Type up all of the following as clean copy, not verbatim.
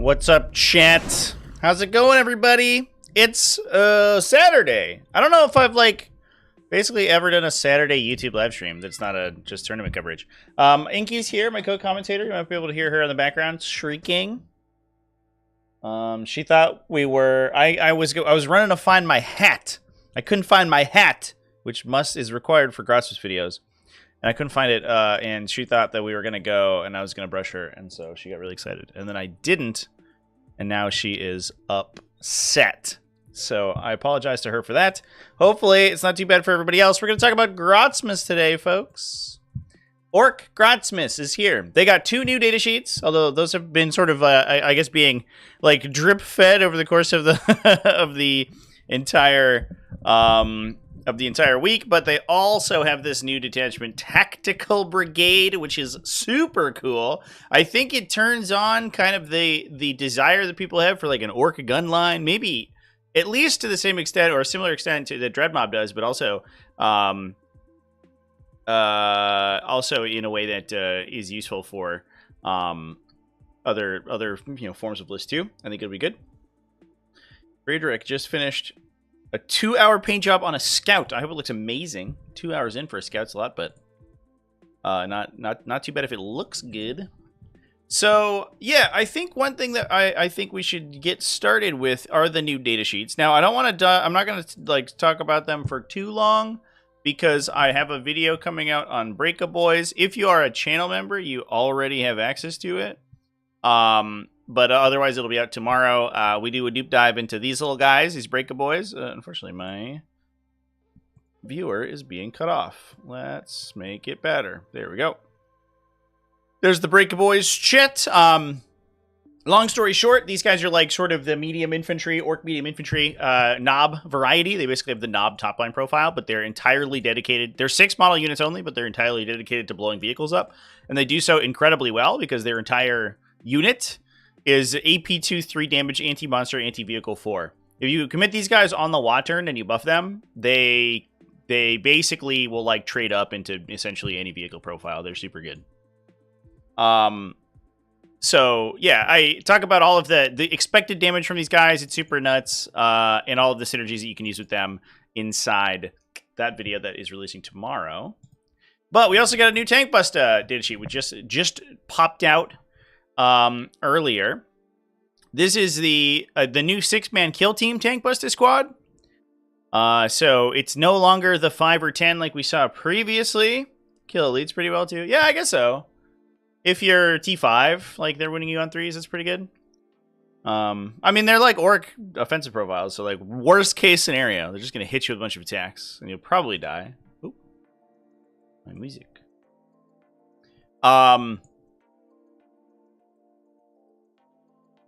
What's up, chat? How's it going, everybody? It's Saturday. I don't know if I've basically ever done a Saturday YouTube live stream that's not just tournament coverage. Inky's here, my co-commentator. You might be able to hear her in the background shrieking. She thought we were. I was running to find my hat. I couldn't find my hat, which is required for Grotsmas videos. And I couldn't find it, and she thought that we were going to go, and I was going to brush her, and so she got really excited. And then I didn't, and now she is upset. So I apologize to her for that. Hopefully, it's not too bad for everybody else. We're going to talk about Grotsmas today, folks. Ork Grotsmas is here. They got 2 new data sheets, although those have been sort of, I guess, being, drip-fed over the course of the of the entire... of the entire week, but they also have this new detachment, Tactical Brigade, which is super cool. I think it turns on kind of the desire that people have for an Ork gun line, maybe at least to the same extent or a similar extent to the Dreadmob does, but also also in a way that is useful for other forms of list too. I think it'll be good. Friedrich just finished a 2-hour paint job on a scout. I hope it looks amazing. 2 hours in for a scout's a lot, but not too bad if it looks good. So yeah, I think one thing that I think we should get started with are the new data sheets. Now I don't want to. I'm not going to talk about them for too long because I have a video coming out on Breakaboys. If you are a channel member, you already have access to it. But otherwise, it'll be out tomorrow. We do a deep dive into these little guys, these Breakaboys. Unfortunately, my viewer is being cut off. Let's make it better. There we go. There's the Breakaboys chat. Long story short, these guys are sort of the medium infantry, Ork medium infantry knob variety. They basically have the knob top line profile, but they're entirely dedicated. They're 6 model units only, but they're entirely dedicated to blowing vehicles up. And they do so incredibly well because their entire unit is AP2 3 damage, anti-monster, anti-vehicle 4. If you commit these guys on the WA turn and you buff them, they basically will trade up into essentially any vehicle profile. They're super good. So yeah, I talk about all of the expected damage from these guys. It's super nuts, and all of the synergies that you can use with them inside that video that is releasing tomorrow. But we also got a new tank bust data sheet, which just popped out earlier. This is the new 6-man kill team tank busted squad. So it's no longer the 5 or 10 like we saw previously. Kill elites pretty well too. Yeah, I guess so. If you're T5, they're winning you on 3s, that's pretty good. I mean, they're Ork offensive profiles, so worst case scenario, they're just gonna hit you with a bunch of attacks and you'll probably die. Oop. My music.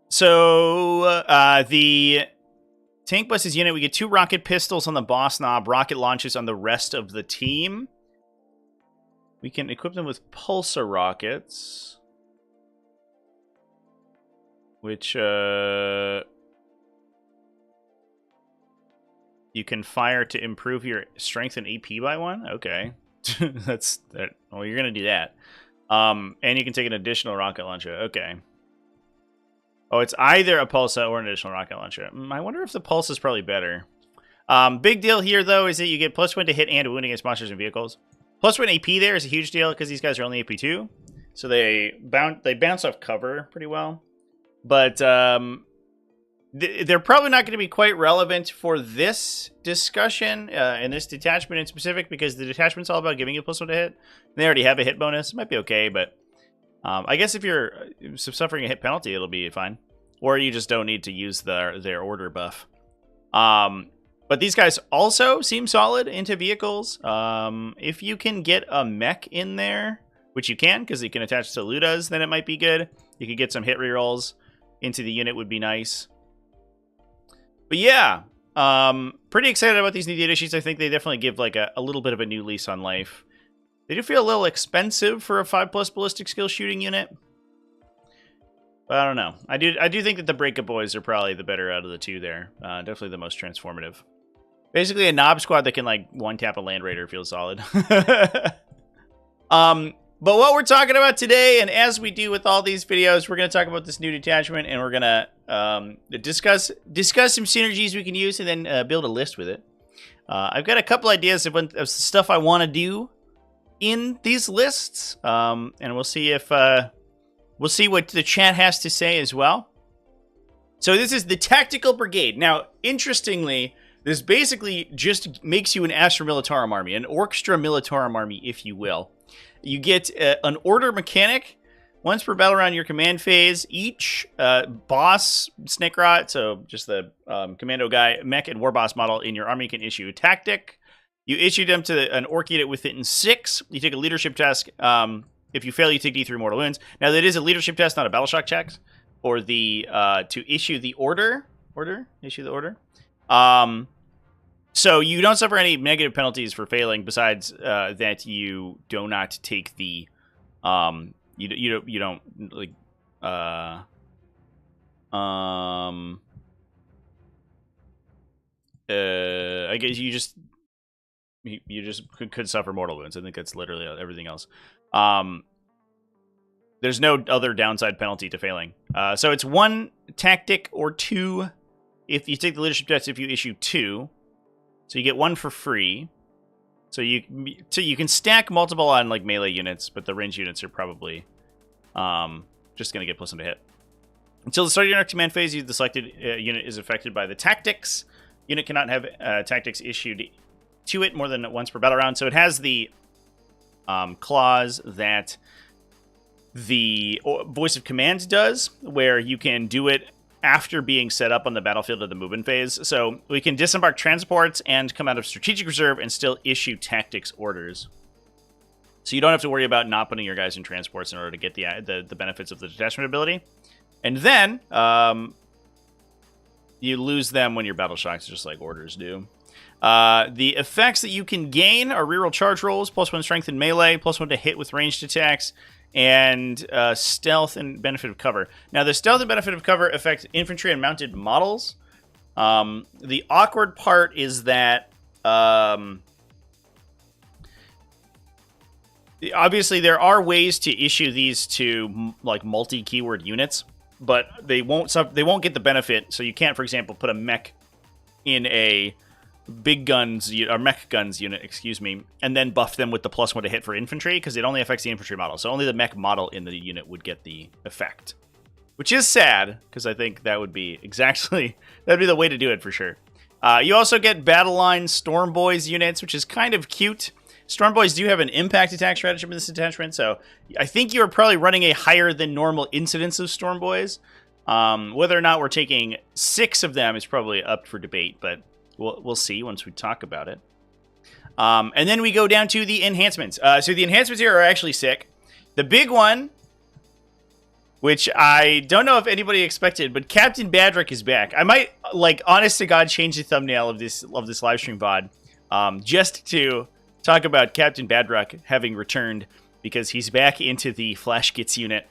So, the tank buses unit, we get 2 rocket pistols on the boss knob, rocket launches on the rest of the team. We can equip them with pulsar rockets, which you can fire to improve your strength and AP by 1. Okay, that's that. Well, you're gonna do that, and you can take an additional rocket launcher. Okay. Oh, it's either a Pulsa or an additional rocket launcher. I wonder if the Pulse is probably better. Big deal here, though, is that you get +1 to hit and wound against monsters and vehicles. +1 AP there is a huge deal because these guys are only AP2. So they bounce off cover pretty well. But they're probably not going to be quite relevant for this discussion and this detachment in specific because the detachment's all about giving you +1 to hit. They already have a hit bonus. It might be okay, but... I guess if you're suffering a hit penalty, it'll be fine. Or you just don't need to use their order buff. But these guys also seem solid into vehicles. If you can get a mech in there, which you can, because you can attach to Ludas, then it might be good. You could get some hit rerolls into the unit would be nice. But yeah, pretty excited about these new data sheets. I think they definitely give a little bit of a new lease on life. They do feel a little expensive for a 5+ ballistic skill shooting unit. But I don't know. I do think that the Breakaboys are probably the better out of the 2 there. Definitely the most transformative. Basically a knob squad that can one-tap a Land Raider feels solid. But what we're talking about today, and as we do with all these videos, we're going to talk about this new detachment, and we're going to discuss some synergies we can use, and then build a list with it. I've got a couple ideas of stuff I want to do in these lists, and we'll see if we'll see what the chat has to say as well. So this is the Tactical Brigade. Now, interestingly, this basically just makes you an Astra Militarum army, an Orkstra Militarum army, if you will. You get an order mechanic once per battle round your command phase. Each boss, Snake Rot, so just the commando guy, mech, and war boss model in your army can issue a tactic. You issue them to an Ork unit within 6. You take a leadership test. If you fail, you take D3 mortal wounds. Now, that is a leadership test, not a battle shock check. Or the to issue the order. Issue the order. So you don't suffer any negative penalties for failing, besides that you do not take the you don't like I guess you just could suffer mortal wounds. I think that's literally everything else. There's no other downside penalty to failing. So it's 1 tactic or 2 if you take the leadership test. If you issue 2. So you get 1 for free. So you can stack multiple on like melee units, but the range units are probably just going to get +1 to hit. Until the start of your next command phase, the selected unit is affected by the tactics. Unit cannot have tactics issued to it more than once per battle round. So it has the clause that the Voice of Command does, where you can do it after being set up on the battlefield of the movement phase. So we can disembark transports and come out of strategic reserve and still issue tactics orders. So you don't have to worry about not putting your guys in transports in order to get the benefits of the detachment ability. And then you lose them when your battle shocks, just like orders do. The effects that you can gain are reroll charge rolls, +1 strength in melee, +1 to hit with ranged attacks, and stealth and benefit of cover. Now, the stealth and benefit of cover affect infantry and mounted models. The awkward part is that obviously there are ways to issue these to like multi-keyword units, but they won't get the benefit. So you can't, for example, put a mech in a big guns or mech guns unit, excuse me, and then buff them with the +1 to hit for infantry, because it only affects the infantry model. So only the mech model in the unit would get the effect, which is sad, because I think that would be that'd be the way to do it for sure. You also get battle line Storm Boys units, which is kind of cute. Storm Boys do have an impact attack stratagem in this attachment, so I think you're probably running a higher than normal incidence of Storm Boys. Whether or not we're taking 6 of them is probably up for debate, but we'll see once we talk about it. And then we go down to the enhancements. So the enhancements here are actually sick. The big one, which I don't know if anybody expected, but Captain Badrick is back. I might, like, honest to God, change the thumbnail of this live stream VOD just to talk about Captain Badrick having returned, because he's back into the Flash Gits unit.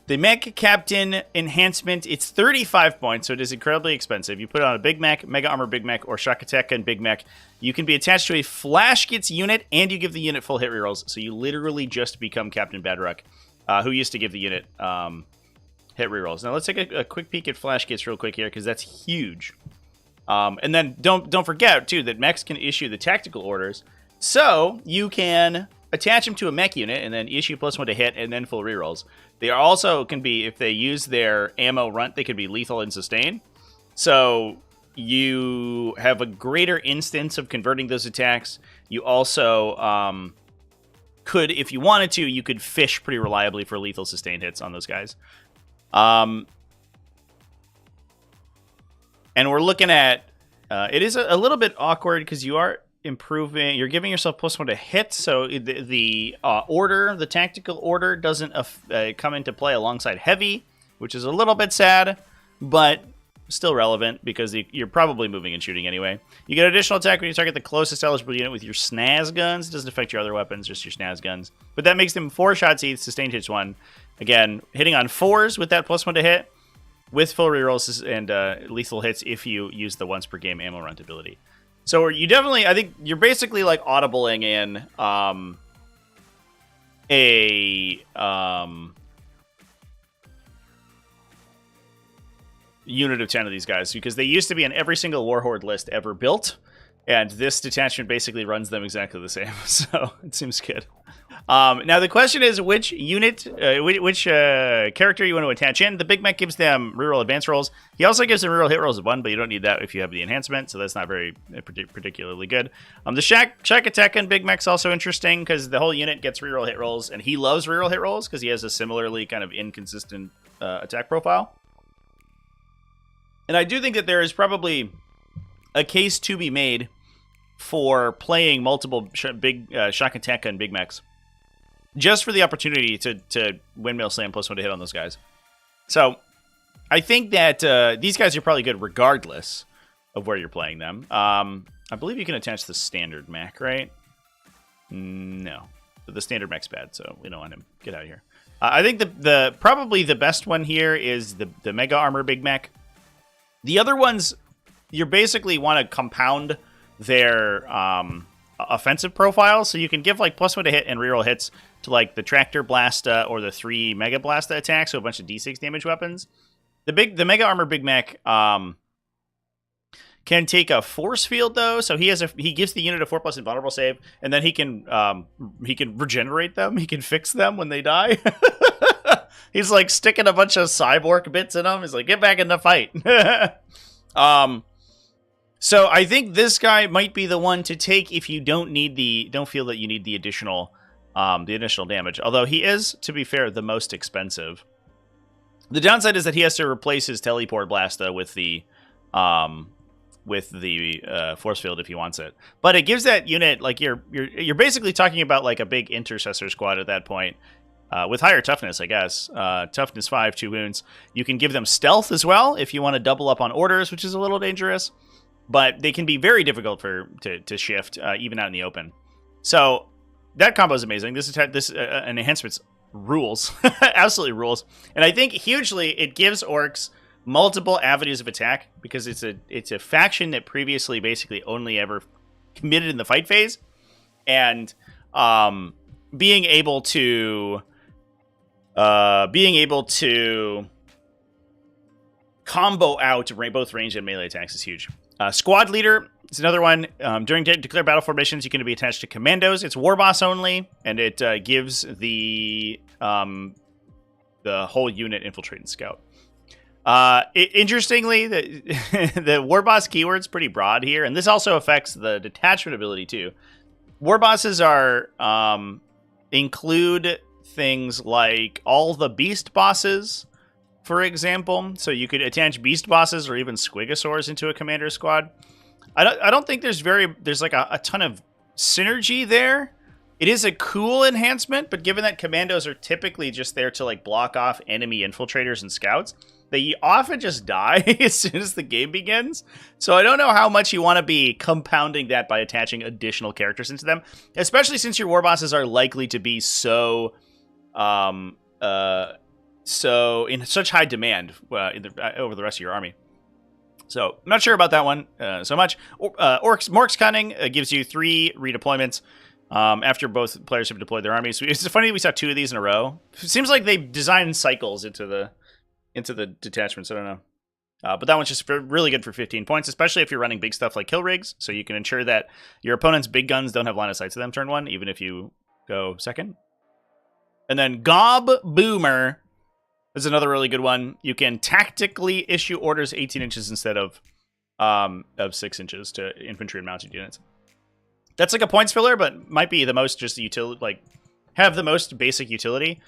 The Mech Captain enhancement, it's 35 points, so it is incredibly expensive. You put it on a Big Mech, Mega Armor Big Mech, or Shakatek and Big Mech. You can be attached to a Flash Gits unit, and you give the unit full hit rerolls. So you literally just become Captain Badrick, who used to give the unit hit rerolls. Now let's take a quick peek at Flash Gits real quick here, because that's huge. And then don't forget, too, that mechs can issue the tactical orders. So you can attach them to a mech unit and then issue +1 to hit and then full rerolls. They also can be, if they use their ammo runt, they could be lethal and sustain. So you have a greater instance of converting those attacks. You also could, if you wanted to, you could fish pretty reliably for lethal sustained hits on those guys. And we're looking at, it is a little bit awkward because you are improving, you're giving yourself +1 to hit, so the order, the tactical order, doesn't come into play alongside heavy, which is a little bit sad, but still relevant because you're probably moving and shooting anyway. You get additional attack when you target the closest eligible unit with your snaz guns. It doesn't affect your other weapons, just your snaz guns. But that makes them 4 shots each, sustained hits 1. Again, hitting on 4s with that +1 to hit, with full rerolls and lethal hits if you use the once per game ammo runt ability. So you definitely, I think you're basically like audibling in a unit of 10 of these guys, because they used to be in every single Warhorde list ever built, and this detachment basically runs them exactly the same. So it seems good. Now the question is which unit, which character you want to attach in. The Big Mech gives them reroll advance rolls. He also gives them reroll hit rolls of 1, but you don't need that if you have the enhancement, so that's not very particularly good. The Shack Attack and Big Mech's also interesting because the whole unit gets reroll hit rolls, and he loves reroll hit rolls because he has a similarly kind of inconsistent attack profile. And I do think that there is probably a case to be made for playing multiple big Shock Attack and Big Mechs, just for the opportunity to windmill slam +1 to hit on those guys. So I think that these guys are probably good regardless of where you're playing them. I believe you can attach the standard mech, right? No. The standard mech's bad, so we don't want him. Get out of here. I think the probably the best one here is the Mega Armor Big Mech. The other ones, you basically want to compound their offensive profile, so you can give like +1 to hit and reroll hits to like the Tractor Blasta or the 3 Mega Blasta attacks, so a bunch of D6 damage weapons. The Mega Armor Big Mech can take a force field though, so he gives the unit a 4+ invulnerable save, and then he can regenerate them. He can fix them when they die. He's like sticking a bunch of cyborg bits in them. He's like, get back in the fight. So I think this guy might be the one to take if you don't feel that you need the additional damage. Although he is, to be fair, the most expensive. The downside is that he has to replace his teleport blasta with the force field if he wants it. But it gives that unit, like, you're basically talking about like a big intercessor squad at that point. With higher toughness, I guess. Toughness 5, 2 wounds. You can give them stealth as well if you want to double up on orders, which is a little dangerous. But they can be very difficult to shift, even out in the open. So that combo is amazing. This enhancements rules. Absolutely rules. And I think hugely it gives Orks multiple avenues of attack, because it's a faction that previously basically only ever committed in the fight phase. And being able to combo out both range and melee attacks is huge. Squad leader is another one. During declared battle formations, you can be attached to commandos. It's war boss only, and it gives the whole unit infiltrate and scout. Interestingly, the war boss keyword's pretty broad here, and this also affects the detachment ability too. War bosses are include things like all the beast bosses, for example. So you could attach beast bosses or even squigosaurs into a commander squad. I don't think there's like a ton of synergy there. It is a cool enhancement, but given that commandos are typically just there to like block off enemy infiltrators and scouts, they often just die as soon as the game begins. So I don't know how much you want to be compounding that by attaching additional characters into them, especially since your war bosses are likely to be so in such high demand over the rest of your army. So I'm not sure about that one so much. Mork's Cunning gives you 3 redeployments after both players have deployed their armies. It's funny we saw 2 of these in a row. It seems like they designed cycles into the detachments. I don't know. But that one's just really good for 15 points, especially if you're running big stuff like kill rigs, so you can ensure that your opponent's big guns don't have line of sight to them turn 1, even if you go second. And then Gob Boomer is another really good one. You can tactically issue orders 18 inches instead of 6 inches to infantry and mounted units. That's like a points filler, but might be the most just utility, like have the most basic utility,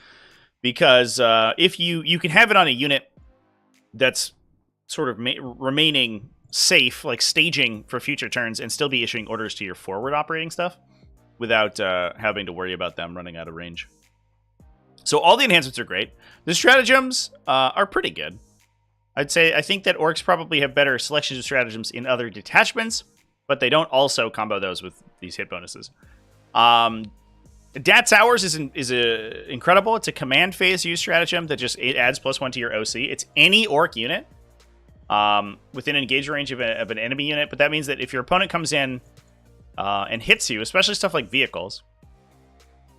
because if you can have it on a unit that's sort of remaining safe, like staging for future turns, and still be issuing orders to your forward operating stuff without having to worry about them running out of range. So all the enhancements are great. The stratagems are pretty good. I think that Orks probably have better selections of stratagems in other detachments, but they don't also combo those with these hit bonuses. Dat's Hours is incredible. It's a command phase use stratagem that just adds +1 to your OC. It's any Ork unit within engage range of an enemy unit, but that means that if your opponent comes in and hits you, especially stuff like vehicles,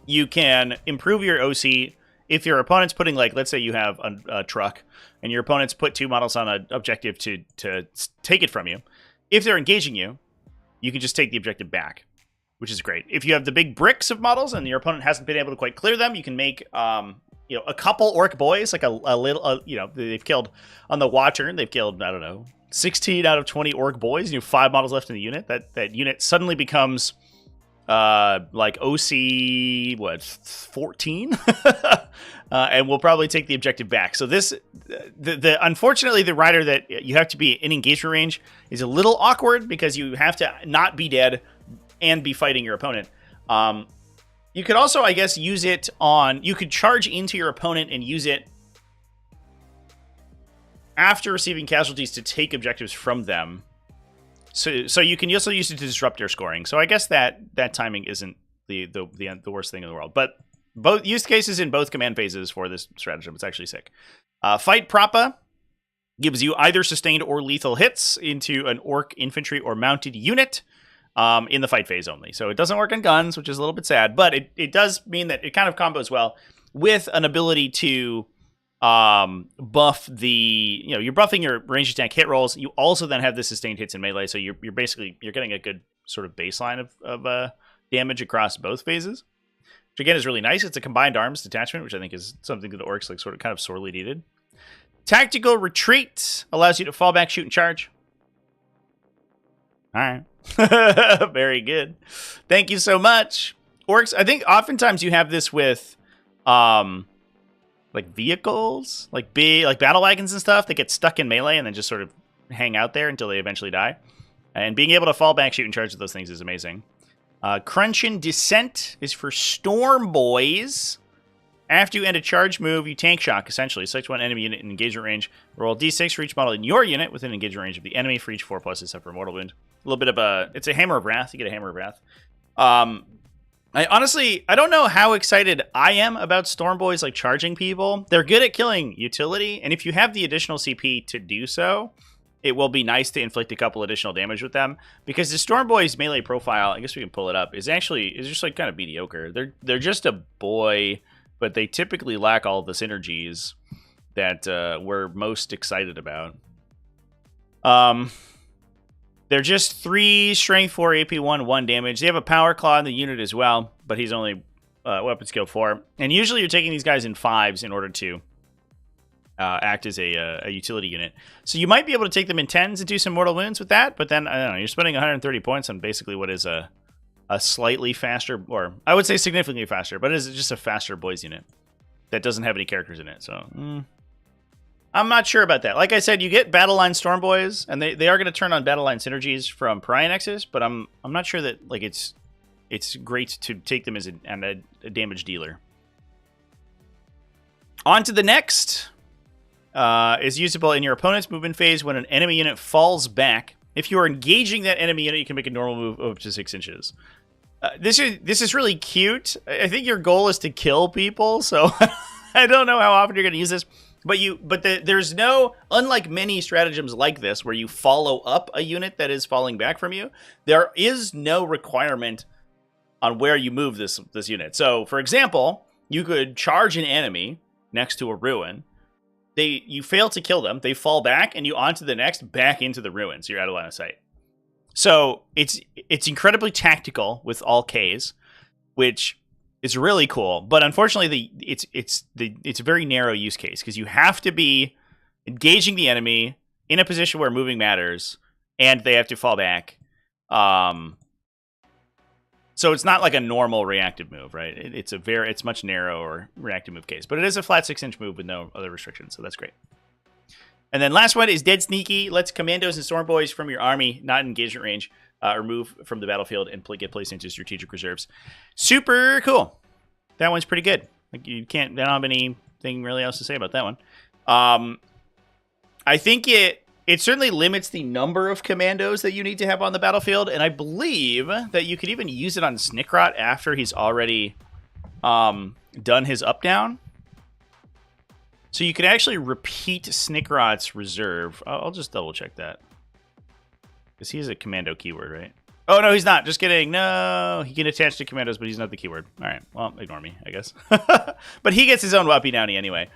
you can improve your OC if your opponent's putting, like, let's say you have a truck and your opponent's put 2 models on an objective to take it from you. If they're engaging you, you can just take the objective back, which is great. If you have the big bricks of models and your opponent hasn't been able to quite clear them, you can make you know, a couple orc boys, like a little, you know, they've killed on the Watcher, they've killed, I don't know, 16 out of 20 orc boys. You have 5 models left in the unit. That unit suddenly becomes like OC 14 and we'll probably take the objective back. So this unfortunately the rider that you have to be in engagement range is a little awkward because you have to not be dead and be fighting your opponent. You could also, I guess, use it on, you could charge into your opponent and use it after receiving casualties to take objectives from them. So you can also use it to disrupt their scoring. So I guess that timing isn't the worst thing in the world. But both use cases in both command phases for this stratagem. It's actually sick. Fight Propa gives you either sustained or lethal hits into an orc infantry or mounted unit in the fight phase only. So it doesn't work on guns, which is a little bit sad. But it does mean that it kind of combos well with an ability to buff the, you know, you're buffing your ranged attack hit rolls. You also then have the sustained hits in melee, so you're basically getting a good sort of baseline of damage across both phases, which again is really nice. It's a combined arms detachment, which I think is something that the orcs like sort of kind of sorely needed. Tactical retreat allows you to fall back, shoot, and charge. All right. Very good. Thank you so much. Orcs, I think oftentimes you have this with like vehicles, like battle wagons and stuff that get stuck in melee and then just sort of hang out there until they eventually die. And being able to fall back, shoot, and charge with those things is amazing. Crunchin' Descent is for Storm Boys. After you end a charge move, you tank shock, essentially. Select one enemy unit in engagement range. Roll d6 for each model in your unit within engagement range of the enemy for each 4+ except for mortal wound. A little bit of it's a Hammer of Wrath. You get a Hammer of Wrath. I don't know how excited I am about Storm Boys like charging people. They're good at killing utility, and if you have the additional CP to do so, it will be nice to inflict a couple additional damage with them. Because the Storm Boys melee profile, I guess we can pull it up, is just like kind of mediocre. They're just a boy, but they typically lack all the synergies that we're most excited about. They're just 3 strength 4 AP 1 damage. They have a power claw in the unit as well, but he's only weapon skill 4. And usually you're taking these guys in 5s in order to act as a utility unit. So you might be able to take them in 10s and do some mortal wounds with that, but then, I don't know, you're spending 130 points on basically what is a slightly faster, or I would say significantly faster, but it is just a faster boys unit that doesn't have any characters in it. So I'm not sure about that. Like I said, you get Battle Line Storm Boys, and they are going to turn on Battle Line synergies from Pariah Nexus, but I'm not sure that like it's great to take them as a damage dealer. On to the next. Is usable in your opponent's movement phase when an enemy unit falls back. If you are engaging that enemy unit, you can make a normal move up to 6 inches. This is really cute. I think your goal is to kill people, so I don't know how often you're going to use this. But there's no, unlike many stratagems like this, where you follow up a unit that is falling back from you, there is no requirement on where you move this unit. So, for example, you could charge an enemy next to a ruin. You fail to kill them, they fall back, and you on to the next, back into the ruin, so you're out of line of sight. So it's incredibly tactical with all Ks, which is really cool. But unfortunately, it's a very narrow use case because you have to be engaging the enemy in a position where moving matters, and they have to fall back. So it's not like a normal reactive move, right? It's much narrower reactive move case, but it is a flat 6-inch move with no other restrictions, so that's great. And then last one is Dead Sneaky. Lets commandos and storm boys from your army, not in engagement range, or move from the battlefield and get placed into strategic reserves. Super cool. That one's pretty good. Like I don't have anything really else to say about that one. I think it certainly limits the number of commandos that you need to have on the battlefield, and I believe that you could even use it on Snickrot after he's already done his up-down. So you could actually repeat Snickrot's reserve. I'll just double-check that. Because he has a commando keyword, right? Oh, no, he's not. Just kidding. No, he can attach to commandos, but he's not the keyword. All right. Well, ignore me, I guess. But he gets his own Whoppy Downy anyway.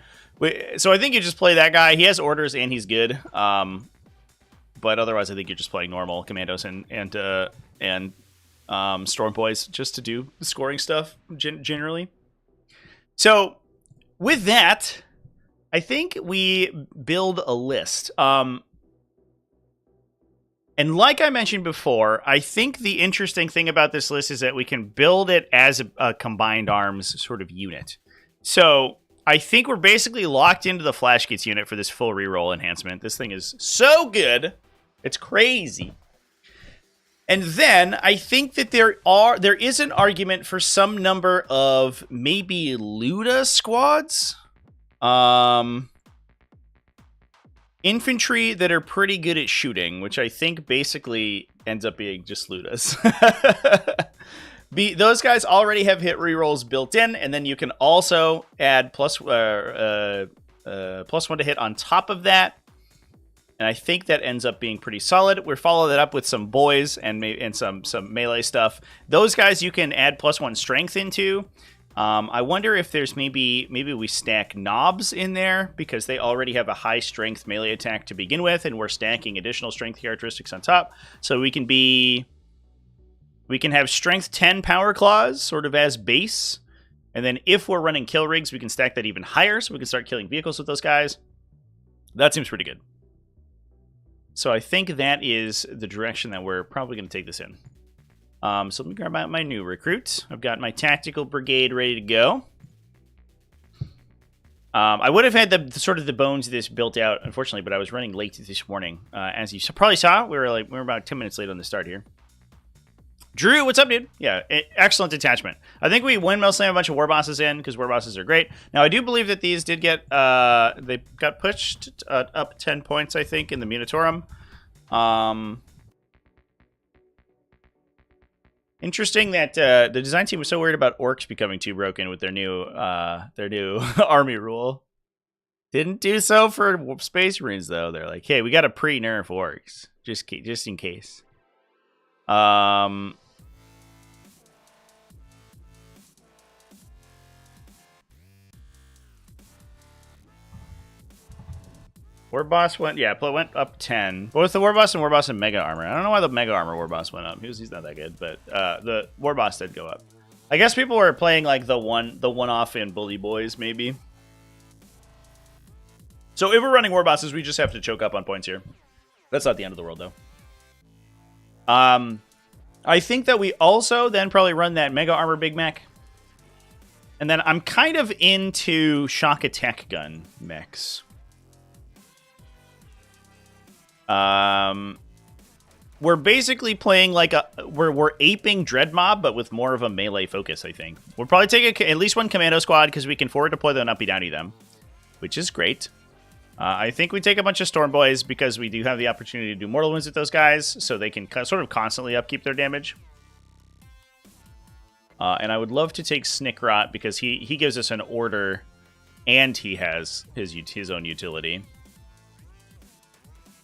So I think you just play that guy. He has orders and he's good. But otherwise, I think you're just playing normal commandos and Storm Boys just to do the scoring stuff generally. So with that, I think we build a list. And like I mentioned before, I think the interesting thing about this list is that we can build it as a combined arms sort of unit. So I think we're basically locked into the Flash Gates unit for this full reroll enhancement. This thing is so good. It's crazy. And then I think that there is an argument for some number of maybe Luda squads. Infantry that are pretty good at shooting, which I think basically ends up being just Ludas. Those guys already have hit rerolls built in, and then you can also add plus 1 to hit on top of that. And I think that ends up being pretty solid. We're following that up with some boys and some melee stuff. Those guys you can add +1 strength into. I wonder if there's maybe we stack knobs in there because they already have a high strength melee attack to begin with, and we're stacking additional strength characteristics on top. So we can have strength 10 power claws sort of as base. And then if we're running kill rigs, we can stack that even higher so we can start killing vehicles with those guys. That seems pretty good. So I think that is the direction that we're probably going to take this in. So let me grab out my new recruit. I've got my tactical brigade ready to go. I would have had the bones of this built out, unfortunately, but I was running late this morning. As you probably saw, we were about 10 minutes late on the start here. Drew, what's up, dude? Yeah, excellent detachment. I think we windmill slam a bunch of war bosses in because war bosses are great. Now, I do believe that these did get they got pushed up 10 points, I think, in the Munitorum. Interesting that the design team was so worried about orcs becoming too broken with their new army rule. Didn't do so for Space Marines though. They're like, hey, we got to pre-nerf orcs just in case. War boss went up 10. Both the war boss and mega armor. I don't know why the mega armor war boss went up. He's not that good, but the war boss did go up. I guess people were playing like the one off in Bully Boys maybe. So if we're running war bosses, we just have to choke up on points here. That's not the end of the world though. I think that we also then probably run that mega armor Big Mac. And then I'm kind of into shock attack gun mechs. We're basically playing like we're aping Dread Mob, but with more of a melee focus, I think. We'll probably take at least one commando squad because we can forward deploy them and uppy downy them, which is great. I think we take a bunch of Storm Boys because we do have the opportunity to do mortal wounds with those guys, so they can sort of constantly upkeep their damage. And I would love to take Snickrot because he gives us an order, and he has his own utility.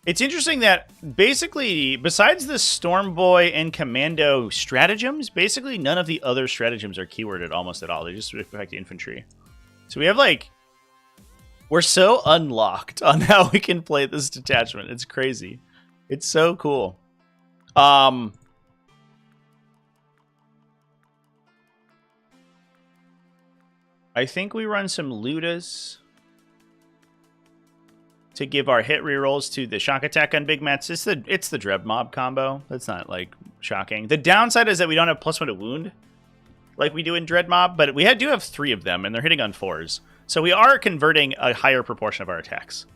It's interesting that basically, besides the Storm Boy and Commando stratagems, basically none of the other stratagems are keyworded almost at all. They just affect infantry. So we have we're so unlocked on how we can play this detachment. It's crazy. It's so cool. I think we run some Ludas to give our hit rerolls to the shock attack on Big Mats. It's the Dread Mob combo. That's not shocking. The downside is that we don't have +1 to wound like we do in Dread Mob, but we do have 3 of them, and they're hitting on 4s. So we are converting a higher proportion of our attacks.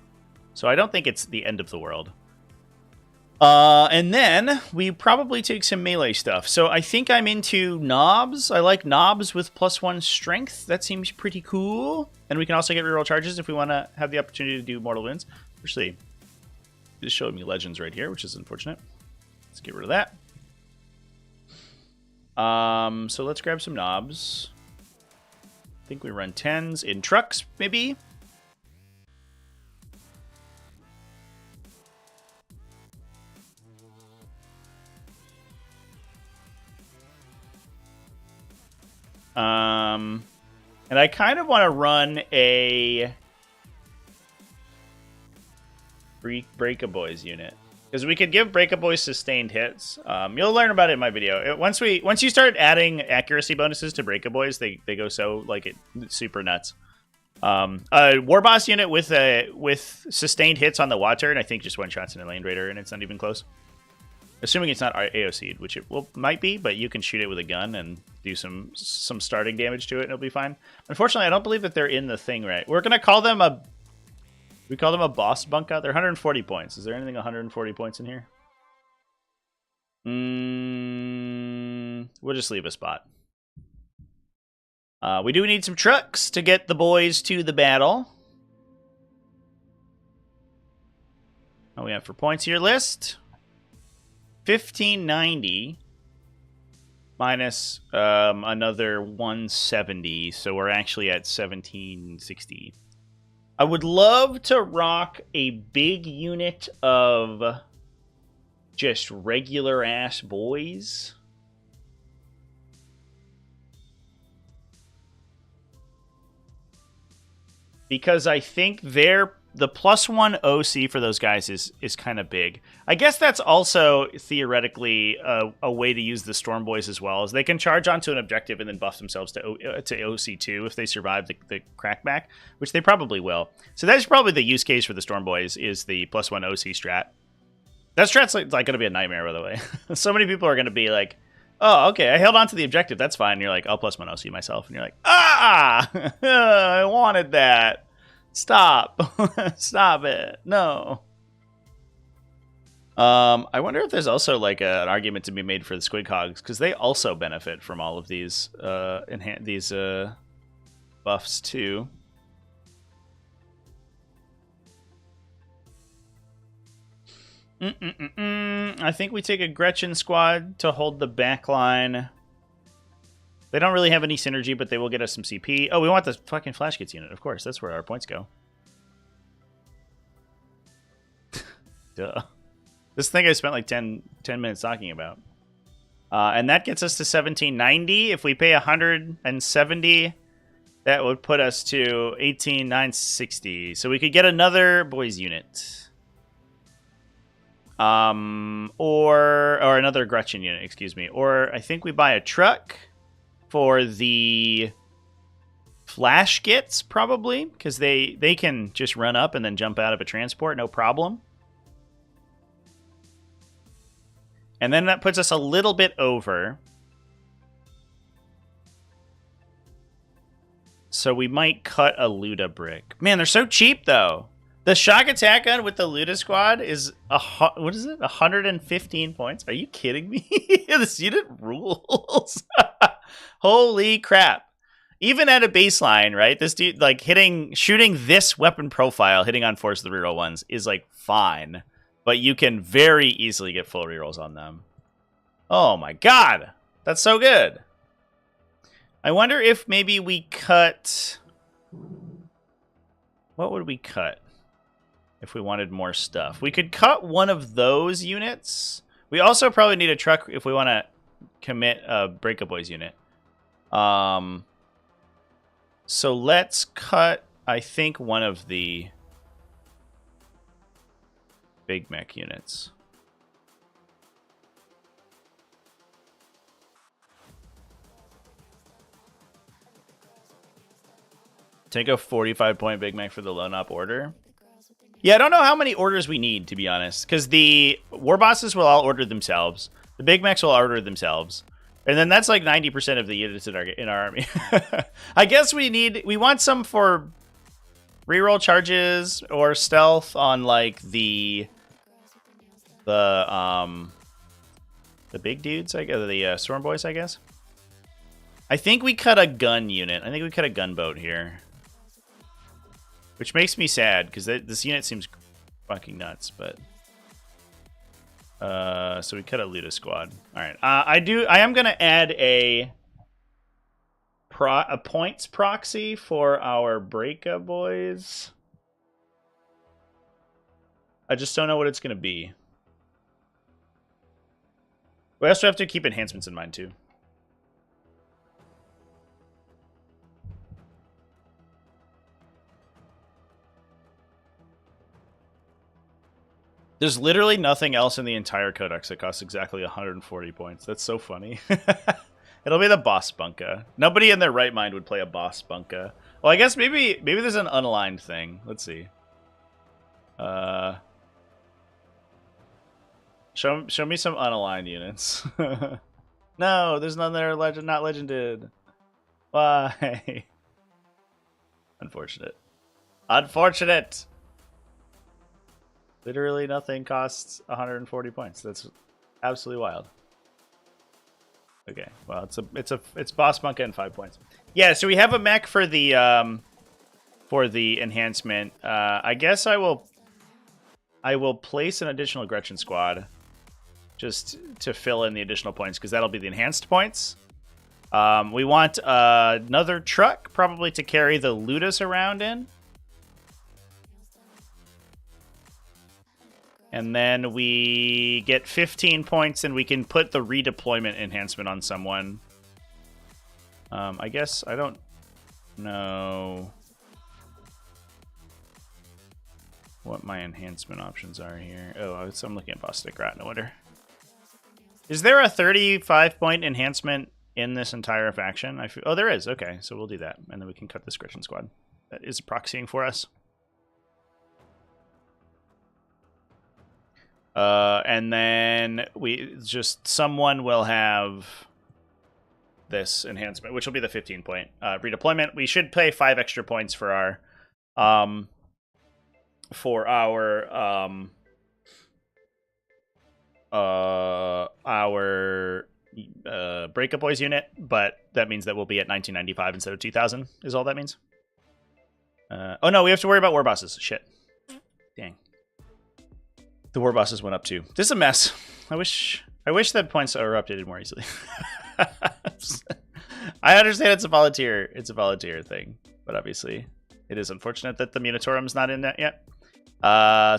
So I don't think it's the end of the world. And then we probably take some melee stuff. So I think I'm into knobs. I like knobs with +1 strength. That seems pretty cool. And we can also get reroll charges if we want to have the opportunity to do mortal wounds. Actually, just showed me legends right here, which is unfortunate. Let's get rid of that. So let's grab some knobs. I think we run 10s in trucks, maybe. And I kind of want to run a Breakaboys unit. Because we could give Breakaboys sustained hits. You'll learn about it in my video. Once you start adding accuracy bonuses to Breakaboys, they go so super nuts. A War Boss unit with sustained hits on the water, and I think just one shots in a Land Raider, and it's not even close. Assuming it's not AOC'd, which it might be, but you can shoot it with a gun and do some starting damage to it, and it'll be fine. Unfortunately, I don't believe that they're in the thing right. We're gonna call them a. We call them a boss bunka. They're 140 points. Is there anything 140 points in here? We'll just leave a spot. We do need some trucks to get the boys to the battle. What do we have for points here? List 1590 minus another 170, so we're actually at 1760. I would love to rock a big unit of just regular ass boys. Because I think the +1 OC for those guys is kind of big. I guess that's also theoretically a way to use the Storm Boys as well, as they can charge onto an objective and then buff themselves to OC2 if they survive the crackback, which they probably will. So that's probably the use case for the Storm Boys, is the +1 OC strat. That strat's like going to be a nightmare, by the way. So many people are going to be like, oh, okay, I held on to the objective, that's fine. And you're like, I'll +1 OC myself. And you're like, ah, I wanted that. Stop. Stop it. No. I wonder if there's also like an argument to be made for the Squid Cogs, because they also benefit from all of these buffs too. I think we take a Gretchen squad to hold the back line. They don't really have any synergy, but they will get us some CP. Oh, we want the fucking Flash Kits unit, of course. That's where our points go. Duh. This thing I spent like 10 minutes talking about. And that gets us to 1790. If we pay 170, that would put us to 18960. So we could get another boys unit. Or another Gretchen unit, excuse me. Or I think we buy a truck for the Flash Kits, probably, because they can just run up and then jump out of a transport, no problem. And then that puts us a little bit over. So we might cut a Luda brick. Man, they're so cheap, though. The shock attack gun with the Luda squad is, what is it? 115 points? Are you kidding me? This unit rules. Holy crap. Even at a baseline, right? This dude, like, shooting this weapon profile, hitting on force the reroll ones is, like, fine. But you can very easily get full rerolls on them. Oh my god! That's so good! I wonder if maybe we cut... What would we cut if we wanted more stuff? We could cut one of those units. We also probably need a truck if we want to commit a Breakaboys unit. So let's cut, I think, one of the big mech units. Take a 45-point big mech for the lone op order. Yeah, I don't know how many orders we need, to be honest, because the war bosses will all order themselves. The big mechs will order themselves. And then that's like 90% of the units in our army. I guess we want some for reroll charges or stealth on like the big dudes, I guess, the Storm Boys, I guess. I think we cut a gun unit. I think we cut a gunboat here. Which makes me sad, because this unit seems fucking nuts, but... so we cut a Luda squad. Alright, I am going to add a points proxy for our Breakaboys. I just don't know what it's going to be. We also have to keep enhancements in mind, too. There's literally nothing else in the entire codex that costs exactly 140 points. That's so funny. It'll be the boss bunka. Nobody in their right mind would play a boss bunka. Well, I guess maybe there's an unaligned thing. Let's see. Show me some unaligned units. No, there's none that are not legended. Why? Unfortunate. Unfortunate. Literally nothing costs 140 points. That's absolutely wild. Okay, well it's boss bunka and 5 points. Yeah, so we have a mech for the enhancement. I guess I will place an additional Gretchen squad just to fill in the additional points because that'll be the enhanced points. We want another truck probably to carry the Ludus around in. And then we get 15 points and we can put the redeployment enhancement on someone. I guess I don't know what my enhancement options are here. Oh, I'm looking at Bostic Rat, no wonder. Is there a 35-point enhancement in this entire faction? Oh, there is. Okay, so we'll do that. And then we can cut the Gretchen squad. That is proxying for us. And then someone will have this enhancement, which will be the 15-point redeployment. We should pay 5 extra points for our Breakup Boys unit, but that means that we'll be at 1995 instead of 2000 is all that means. Oh no, we have to worry about war bosses. Shit. Dang. The war bosses went up too. This is a mess. I wish that points are updated more easily. I understand it's a volunteer thing, but obviously it is unfortunate that the Munitorim's not in that yet.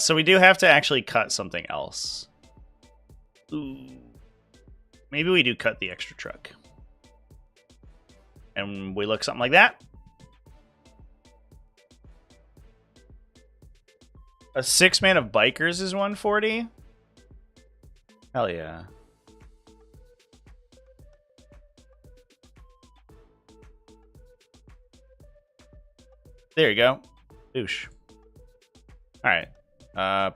So we do have to actually cut something else. Ooh. Maybe we do cut the extra truck. And we look something like that. A 6-man of bikers is 140? Hell yeah. There you go. Oosh. Alright.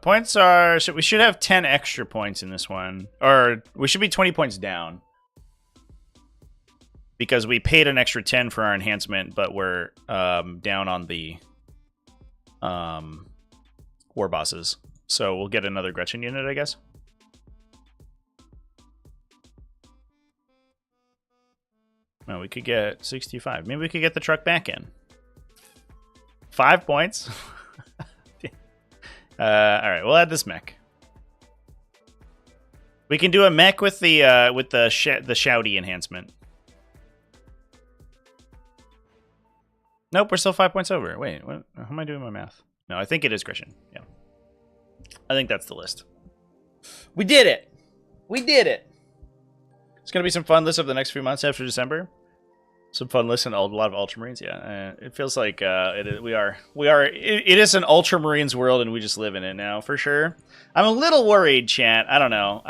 Points are... we should have 10 extra points in this one. Or we should be 20 points down. Because we paid an extra 10 for our enhancement, but we're down on the war bosses. So we'll get another Gretchen unit, I guess. No, we could get 65. Maybe we could get the truck back in. 5 points. All right, we'll add this mech. We can do a mech with the shouty enhancement. Nope, we're still 5 points over. Wait, what? How am I doing my math? No, I think it is Gretchen. Yeah, I think that's the list. We did it. We did it. It's gonna be some fun lists over the next few months after December. Some fun lists and a lot of Ultramarines. Yeah, it feels like it is an Ultramarines world, and we just live in it now for sure. I'm a little worried, chat. I don't know.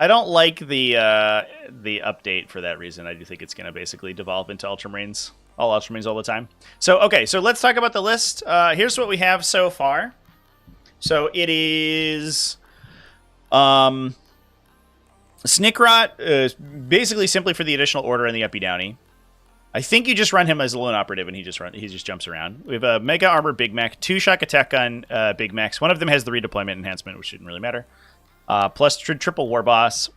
I don't like the update for that reason. I do think it's going to basically devolve into Ultramarines, all Ultramarines all the time. So okay, so let's talk about the list. Here's what we have so far. So it is Snickrot, basically simply for the additional order and the uppy downy. I think you just run him as a lone operative, and he just jumps around. We have a Mega Armor Big Mac, 2 Shock Attack Gun Big Macs. One of them has the redeployment enhancement, which didn't really matter. Plus triple War Boss.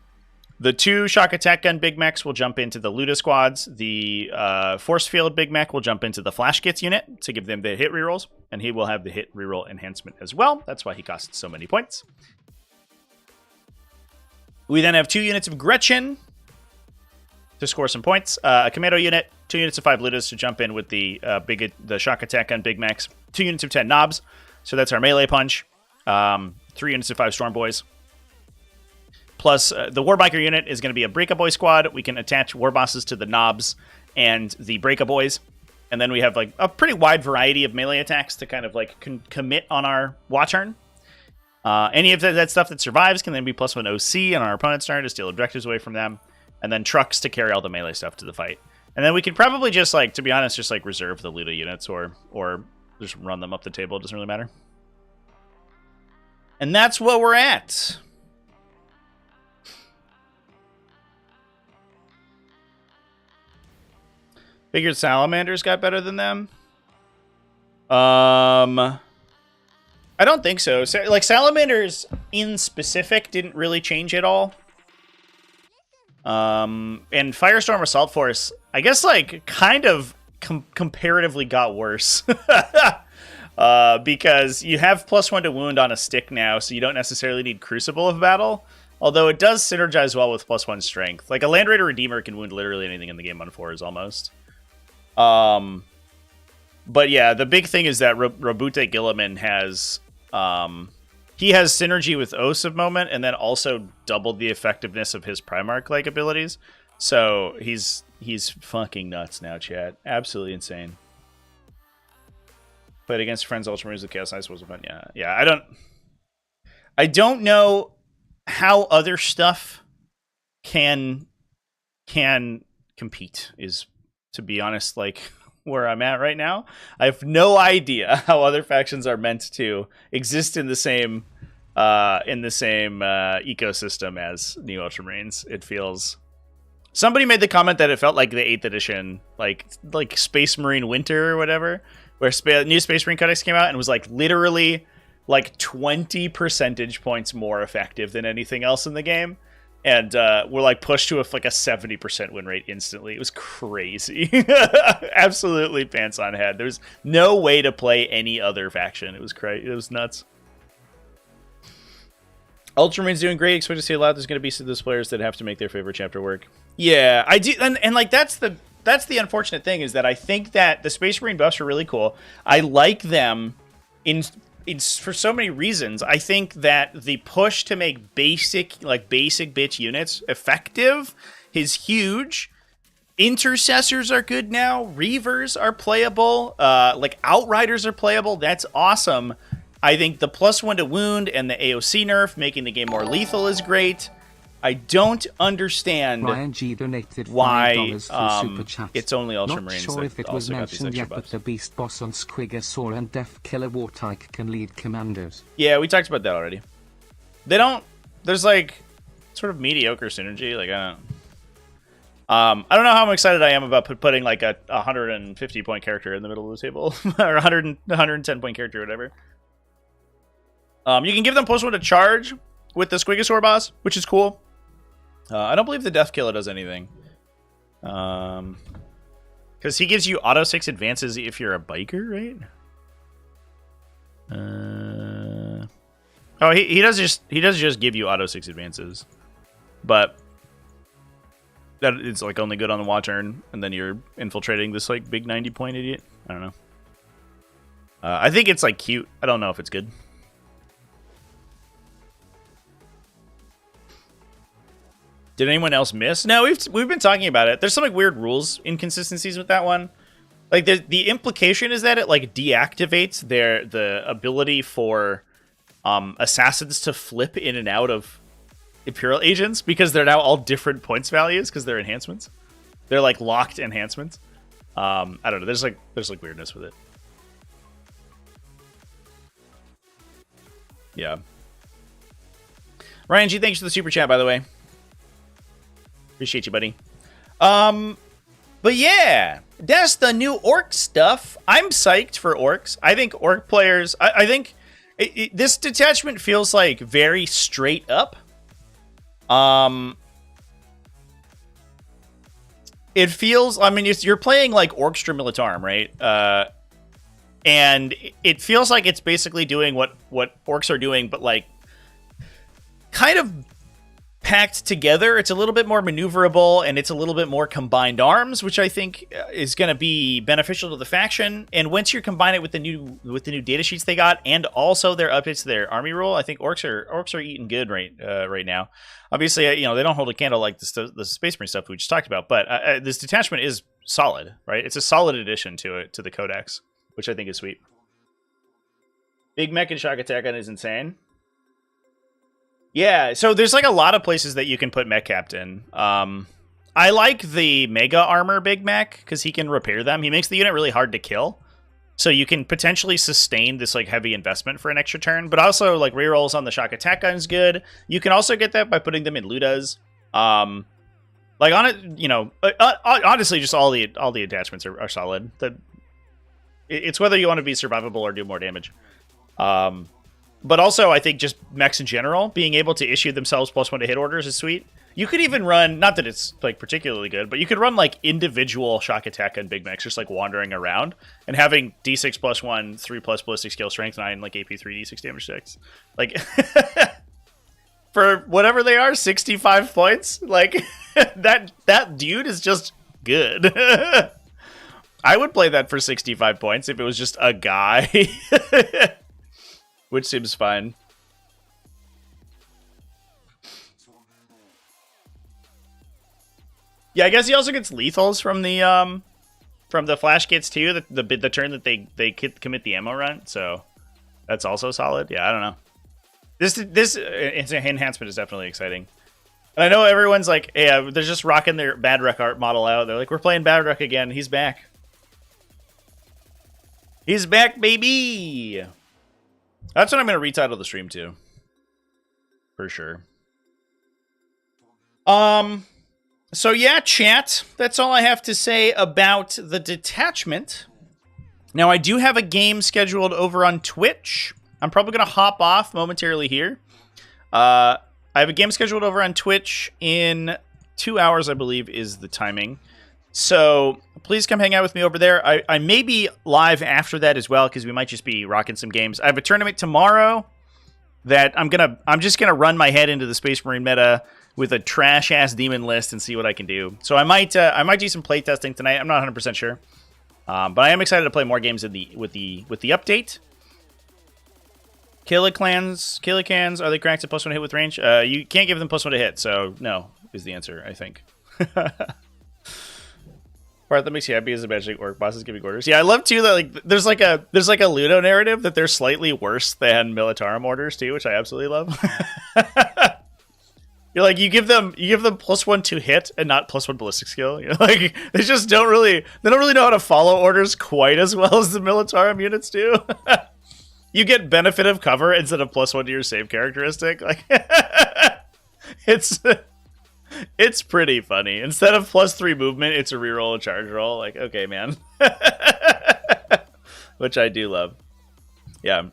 The 2 Shock Attack Gun Big Macs will jump into the Luda squads. The Force Field Big Mac will jump into the Flash Kits unit to give them the hit rerolls, and he will have the hit reroll enhancement as well. That's why he costs so many points. We then have 2 units of Gretchen to score some points. A Commando unit, 2 units of 5 Ludas to jump in with the Shock Attack Gun Big Macs. 2 units of 10 Knobs, so that's our melee punch. 3 units of 5 Storm Boys. Plus, the Warbiker unit is going to be a Breakup Boy squad. We can attach War Bosses to the Knobs and the Breakup Boys. And then we have like a pretty wide variety of melee attacks to kind of like commit on our Wa turn. Any of that stuff that survives can then be +1 OC on our opponent's turn to steal objectives away from them. And then trucks to carry all the melee stuff to the fight. And then we could probably just, like, to be honest, just, like, reserve the Luda units or just run them up the table. It doesn't really matter. And that's what we're at. Figured Salamanders got better than them. I don't think so. Like, Salamanders in specific didn't really change at all. And Firestorm Assault Force, I guess, like, kind of comparatively got worse. Because you have +1 to wound on a stick now, so you don't necessarily need Crucible of Battle. Although it does synergize well with +1 strength. Like, a Land Raider Redeemer can wound literally anything in the game on 4s almost. But yeah, the big thing is that Robute Gilliman has... he has synergy with Oaths of Moment, and then also doubled the effectiveness of his Primarch-like abilities. So he's fucking nuts now, chat. Absolutely insane. Played against friends Ultramarines with Chaos Knights was fun. Yeah. I don't know how other stuff can compete. Is, to be honest, like, where I'm at right now. I have no idea how other factions are meant to exist in the same ecosystem as New Ultramarines. It feels... Somebody made the comment that it felt like the 8th edition, like Space Marine Winter or whatever, where new Space Marine Codex came out and was like literally like 20 percentage points more effective than anything else in the game. And we're like pushed to like a 70% win rate instantly. It was crazy. Absolutely pants on head. There's no way to play any other faction. It was crazy. It was nuts. Ultramarines doing great. Expect to see a lot. There's going to be those players that have to make their favorite chapter work. Yeah, I do. And like that's the unfortunate thing, is that I think that the Space Marine buffs are really cool. I like them for so many reasons. I think that the push to make basic bitch units effective is huge. Intercessors are good now. Reavers are playable. Like Outriders are playable. That's awesome. I think the +1 to wound and the AOC nerf making the game more lethal is great. I don't understand Ryan G donated why super chat. it's only Ultramarines. Not sure if it was mentioned yet, but the Beast Boss on Squigosaur and Death Killer Wartyke can lead commandos. Yeah, we talked about that already. They don't... There's, like, sort of mediocre synergy. Like, I don't know how excited I am about putting, like, a 150-point character in the middle of the table. Or 110-point character or whatever. You can give them +1 to charge with the Squigosaur boss, which is cool. I don't believe the Death Killer does anything. Because he gives you auto 6 advances if you're a biker, right? Oh, he does just give you auto 6 advances. But that it's like only good on the watch turn, and then you're infiltrating this like big 90-point idiot. I don't know. I think it's like cute. I don't know if it's good. Did anyone else miss? No, we've been talking about it. There's some like weird rules inconsistencies with that one. Like the implication is that it like deactivates the ability for assassins to flip in and out of Imperial agents because they're now all different points values because they're enhancements. They're like locked enhancements. I don't know. There's like weirdness with it. Yeah. Ryan G, thanks for the super chat, by the way. Appreciate you, buddy. But yeah, that's the new Ork stuff. I'm psyched for Orks. I think Ork players... I think this detachment feels like very straight up. It feels... I mean, you're playing like Orkstra Militarum, right? And it feels like it's basically doing what Orks are doing, but like kind of packed together. It's a little bit more maneuverable, and it's a little bit more combined arms, which I think is going to be beneficial to the faction. And once you combine it with the new data sheets they got, and also their updates to their army rule, I think Orks are eating good right now. Obviously, they don't hold a candle like the Space Marine stuff we just talked about, but this detachment is solid, right? It's a solid addition to the Codex, which I think is sweet. Big Mech and Shock Attack on is insane. Yeah, so there's like a lot of places that you can put Mech Captain. I like the Mega Armor Big Mech because he can repair them. He makes the unit really hard to kill. So you can potentially sustain this like heavy investment for an extra turn, but also like rerolls on the shock attack gun is good. You can also get that by putting them in Ludas. Like on it, you know, honestly, just all the attachments are solid. It's whether you want to be survivable or do more damage. But also, I think just mechs in general, being able to issue themselves +1 to hit orders is sweet. You could even run, not that it's like particularly good, but you could run like individual shock attack and big mechs just like wandering around and having D6 +1, 3+ ballistic skill, strength 9, like AP 3, D6 damage 6. Like, for whatever they are, 65 points. Like, that dude is just good. I would play that for 65 points if it was just a guy. Which seems fine. Yeah, I guess he also gets lethals from the flash kits too. The turn that they commit the ammo run, so that's also solid. Yeah, I don't know. This enhancement is definitely exciting. And I know everyone's like, yeah, they're just rocking their Bad Wreck art model out. They're like, we're playing Bad Wreck again. He's back. He's back, baby. That's what I'm going to retitle the stream to. For sure. So yeah, chat. That's all I have to say about the Detachment. Now, I do have a game scheduled over on Twitch. I'm probably going to hop off momentarily here. I have a game scheduled over on Twitch in 2 hours, I believe, is the timing. So please come hang out with me over there. I may be live after that as well, because we might just be rocking some games. I have a tournament tomorrow that I'm just gonna run my head into the Space Marine meta with a trash ass demon list and see what I can do. So I might do some playtesting tonight. I'm not 100% sure, but I am excited to play more games with the update. Killicans, are they cracked at +1 to hit with range? You can't give them +1 to hit, so no is the answer, I think. Part that makes you happy is imagining orc bosses giving orders. Yeah, I love too that like there's like a Ludo narrative that they're slightly worse than Militarum orders too, which I absolutely love. You're like you give them +1 to hit and not +1 ballistic skill. You're like they don't really know how to follow orders quite as well as the Militarum units do. You get benefit of cover instead of +1 to your save characteristic. Like it's pretty funny. Instead of +3 movement, it's a reroll, a charge roll. Like, okay, man. Which I do love. Yeah.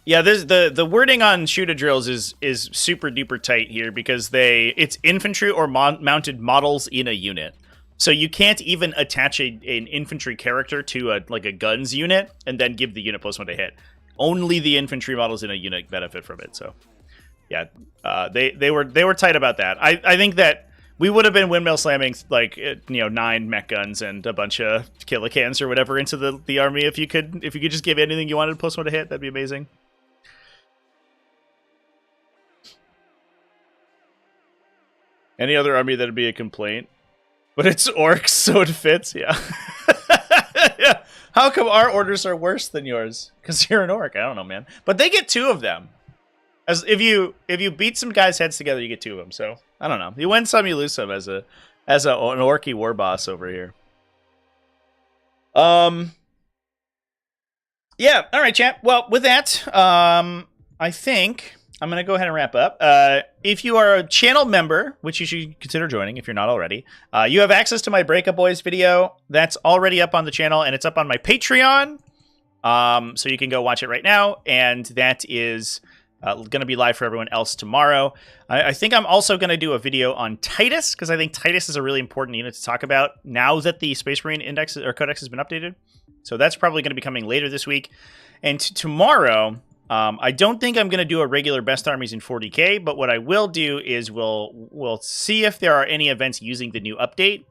Yeah, the wording on shoota drills is super duper tight here because it's infantry or mounted models in a unit. So you can't even attach an infantry character to a guns unit and then give the unit +1 to hit. Only the infantry models in a unit benefit from it. So yeah, they were tight about that. I think that we would have been windmill slamming like 9 mech guns and a bunch of killicans or whatever into the army if you could just give anything you wanted +1 to hit. That'd be amazing. Any other army that'd be a complaint, but it's orcs, so it fits. Yeah. Yeah. How come our orders are worse than yours? Because you're an orc. I don't know, man. But they get 2 of them. As if you beat some guys' heads together, you get 2 of them. So I don't know. You win some, you lose some as an orky war boss over here. Yeah. All right, chat. Well, with that, I think I'm gonna go ahead and wrap up. If you are a channel member, which you should consider joining if you're not already, you have access to my Breakup Boys video. That's already up on the channel, and it's up on my Patreon. So you can go watch it right now, and that is going to be live for everyone else tomorrow. I think I'm also going to do a video on Titus, because I think Titus is a really important unit to talk about now that the Space Marine Index or Codex has been updated. So that's probably going to be coming later this week. And tomorrow, I don't think I'm going to do a regular best armies in 40k, but what I will do is we'll see if there are any events using the new update.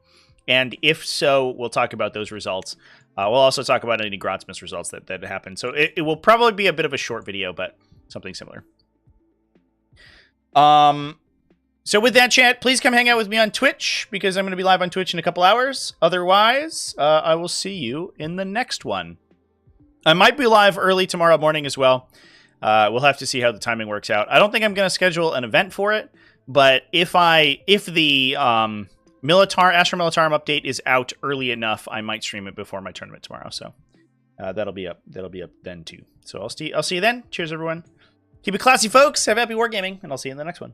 And if so, we'll talk about those results. We'll also talk about any Grotsmas results that happened. So it will probably be a bit of a short video, but something similar. So with that, chat, please come hang out with me on Twitch, because I'm going to be live on Twitch in a couple hours. Otherwise, I will see you in the next one. I might be live early tomorrow morning as well. We'll have to see how the timing works out. I don't think I'm going to schedule an event for it, but if the Astro Militarum update is out early enough, I might stream it before my tournament tomorrow. So that'll be up then too. So I'll see you then. Cheers, everyone. Keep it classy, folks. Have happy wargaming, and I'll see you in the next one.